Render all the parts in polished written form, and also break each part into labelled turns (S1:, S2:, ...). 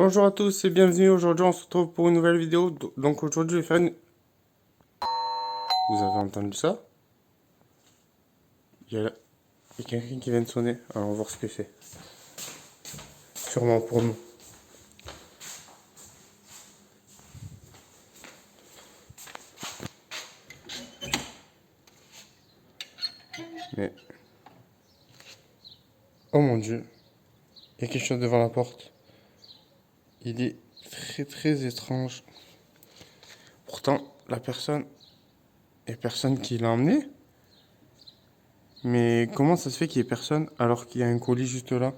S1: Bonjour à tous et bienvenue. Aujourd'hui, on se retrouve pour une nouvelle vidéo. Donc aujourd'hui, je vais faire une... Vous avez entendu ça? Il y a quelqu'un qui vient de sonner. Alors, on va voir ce que c'est. Sûrement pour nous. Mais... Oh mon Dieu. Il y a quelque chose devant la porte. Il est très très étrange. Pourtant, la personne... Il n'y a personne qui l'a emmené. Mais comment ça se fait qu'il n'y ait personne alors qu'il y a un colis juste là?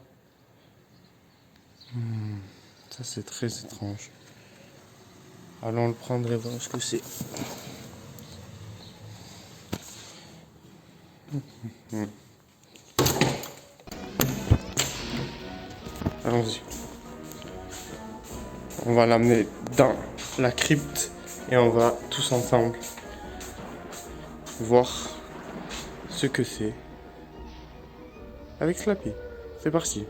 S1: Ça, c'est très étrange. Allons le prendre et voir ce que c'est. Allons-y. On va l'amener dans la crypte et on va tous ensemble voir ce que c'est avec Slappy. C'est parti.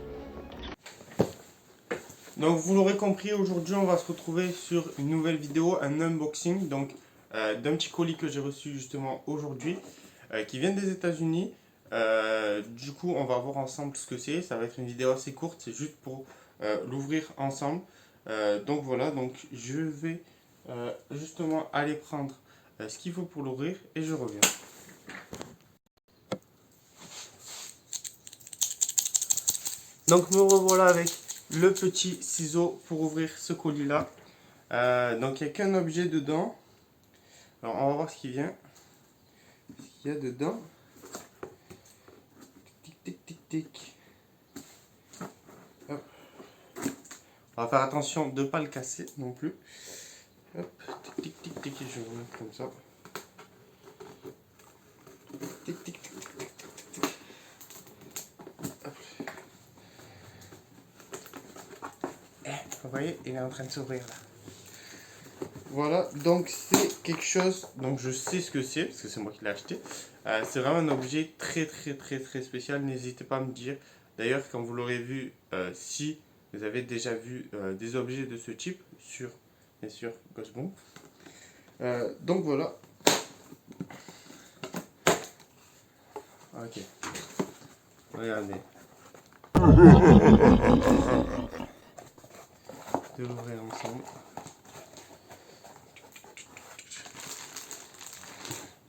S1: Donc vous l'aurez compris, aujourd'hui on va se retrouver sur une nouvelle vidéo, un unboxing donc d'un petit colis que j'ai reçu justement aujourd'hui qui vient des États-Unis. Du coup on va voir ensemble ce que c'est. Ça va être une vidéo assez courte, c'est juste pour l'ouvrir ensemble. Donc voilà, donc je vais justement aller prendre ce qu'il faut pour l'ouvrir et je reviens. Donc me revoilà avec le petit ciseau pour ouvrir ce colis là. Donc il n'y a qu'un objet dedans. Alors on va voir ce qu'il vient. Ce qu'il y a dedans. Tic tic tic tic. Hop. On va faire attention de ne pas le casser non plus. Hop. Tic tic tic tic. Je vais remettre comme ça. Tic tic tic tic tic tic. Hop. Vous voyez, il est en train de s'ouvrir là. Voilà, donc c'est quelque chose, donc je sais ce que c'est, parce que c'est moi qui l'ai acheté. C'est vraiment un objet très très très très spécial, n'hésitez pas à me dire. D'ailleurs, quand vous l'aurez vu, si vous avez déjà vu des objets de ce type sur, bien sûr, Ghostbomb. Donc voilà. Ok. Regardez. De l'ouvrir ensemble.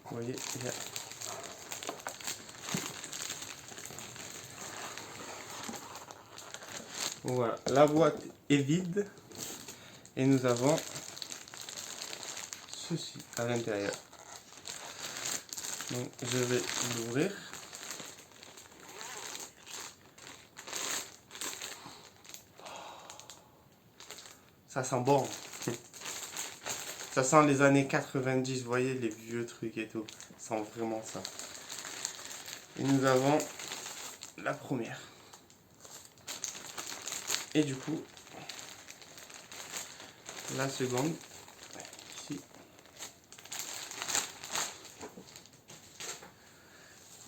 S1: Vous voyez, il y a... Voilà, la boîte est vide et nous avons ceci à l'intérieur. Donc je vais l'ouvrir. Ça sent bon. Ça sent les années 90, vous voyez les vieux trucs et tout. Ça sent vraiment ça. Et nous avons la première. Et du coup, la seconde, ici.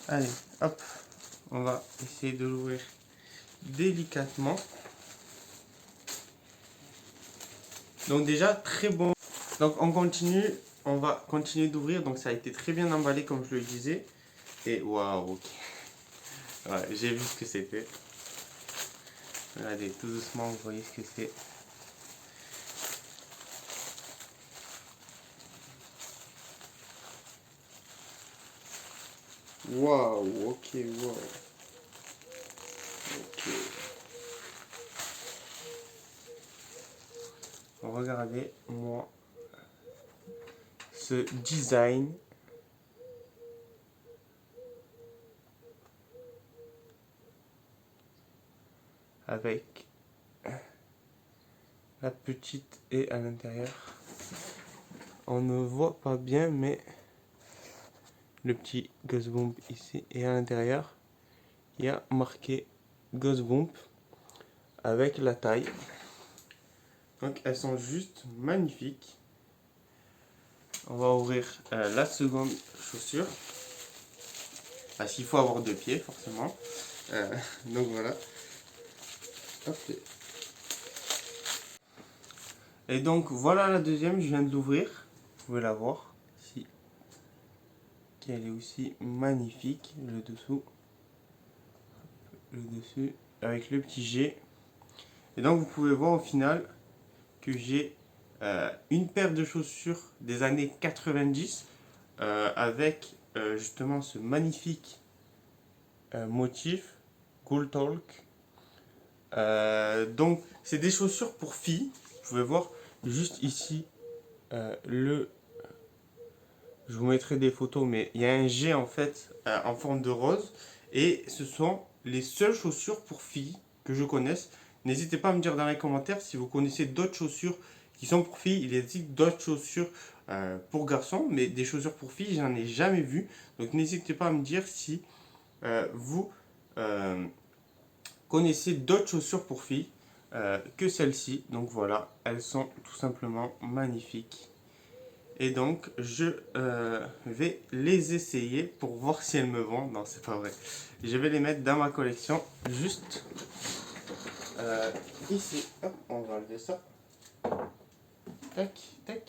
S1: Allez, hop, on va essayer de l'ouvrir délicatement. Donc déjà, très bon. Donc on continue, on va continuer d'ouvrir. Donc ça a été très bien emballé comme je le disais. Et waouh, ok. Ouais, j'ai vu ce que c'était. Regardez, tout doucement, vous voyez ce que c'est. Waouh, ok, waouh. Ok. Regardez, moi, ce design. Avec la petite et à l'intérieur. On ne voit pas bien, mais le petit Ghostbomb ici et à l'intérieur, il y a marqué Ghostbomb avec la taille. Donc elles sont juste magnifiques. On va ouvrir la seconde chaussure. Parce qu'il faut avoir deux pieds forcément. Donc voilà. Hop. Et donc voilà la deuxième, je viens de l'ouvrir. Vous pouvez la voir ici. Elle est aussi magnifique, le dessous. Le dessus avec le petit G. Et donc vous pouvez voir au final que j'ai une paire de chaussures des années 90 avec justement ce magnifique motif Cool Talk. Donc c'est des chaussures pour filles. Vous pouvez voir juste ici je vous mettrai des photos, mais il y a un G en fait en forme de rose et ce sont les seules chaussures pour filles que je connaisse. N'hésitez pas à me dire dans les commentaires si vous connaissez d'autres chaussures qui sont pour filles. Il existe d'autres chaussures pour garçons, mais des chaussures pour filles, j'en ai jamais vu. Donc n'hésitez pas à me dire si vous connaissez d'autres chaussures pour filles que celles-ci. Donc voilà, elles sont tout simplement magnifiques. Et donc je vais les essayer pour voir si elles me vont. Non, c'est pas vrai. Je vais les mettre dans ma collection juste ici. Hop, on va enlever ça. Tac, tac.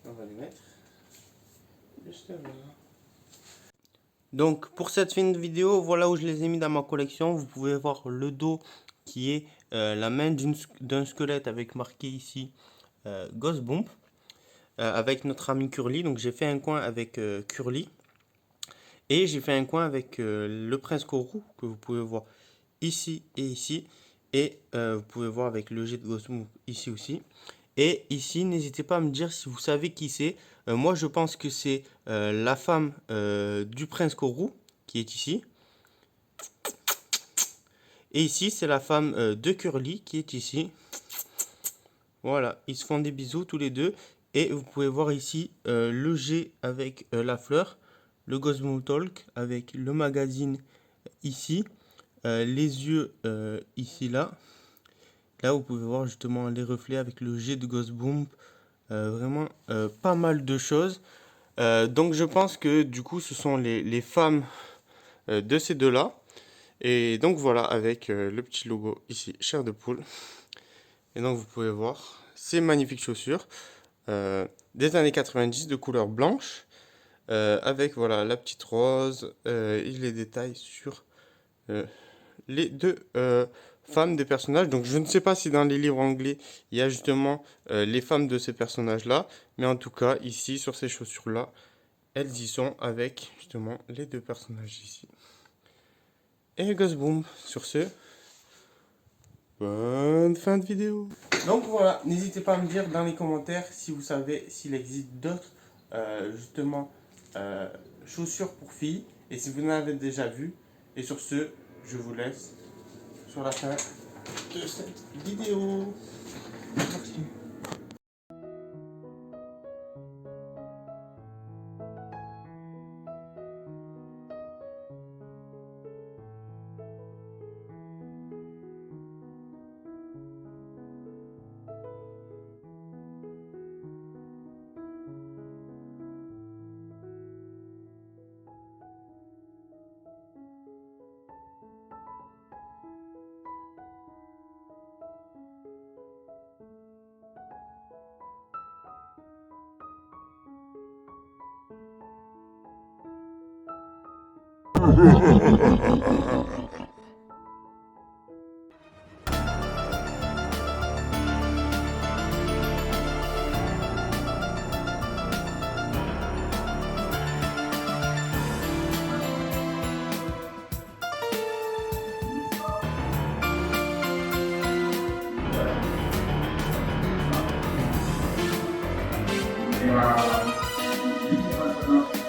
S1: On va les mettre juste là. Donc pour cette fin de vidéo, voilà où je les ai mis dans ma collection. Vous pouvez voir le dos qui est la main d'un squelette avec marqué ici Ghost Bump avec notre ami Curly. Donc j'ai fait un coin avec Curly et j'ai fait un coin avec le prince Kourou que vous pouvez voir ici et ici. Et vous pouvez voir avec le jet de Ghost Bump ici aussi. Et ici, n'hésitez pas à me dire si vous savez qui c'est. Moi, je pense que c'est la femme du prince Kourou qui est ici. Et ici, c'est la femme de Curly qui est ici. Voilà, ils se font des bisous tous les deux. Et vous pouvez voir ici le G avec la fleur. Le Ghost Bump Talk avec le magazine ici. Les yeux ici, là. Là, vous pouvez voir justement les reflets avec le G de Ghost Bump. Vraiment pas mal de choses. Donc je pense que du coup ce sont les femmes de ces deux-là. Et donc voilà avec le petit logo ici, chair de poule. Et donc vous pouvez voir ces magnifiques chaussures des années 90 de couleur blanche. Avec voilà la petite rose et les détails sur les deux femmes des personnages. Donc je ne sais pas si dans les livres anglais il y a justement les femmes de ces personnages là, mais en tout cas ici sur ces chaussures là elles y sont avec justement les deux personnages ici. Et Ghost Bump. Sur ce, bonne fin de vidéo. Donc voilà, n'hésitez pas à me dire dans les commentaires si vous savez s'il existe d'autres justement chaussures pour filles et si vous en avez déjà vu. Et sur ce, je vous laisse sur la fin de cette vidéo. Merci.
S2: Wow.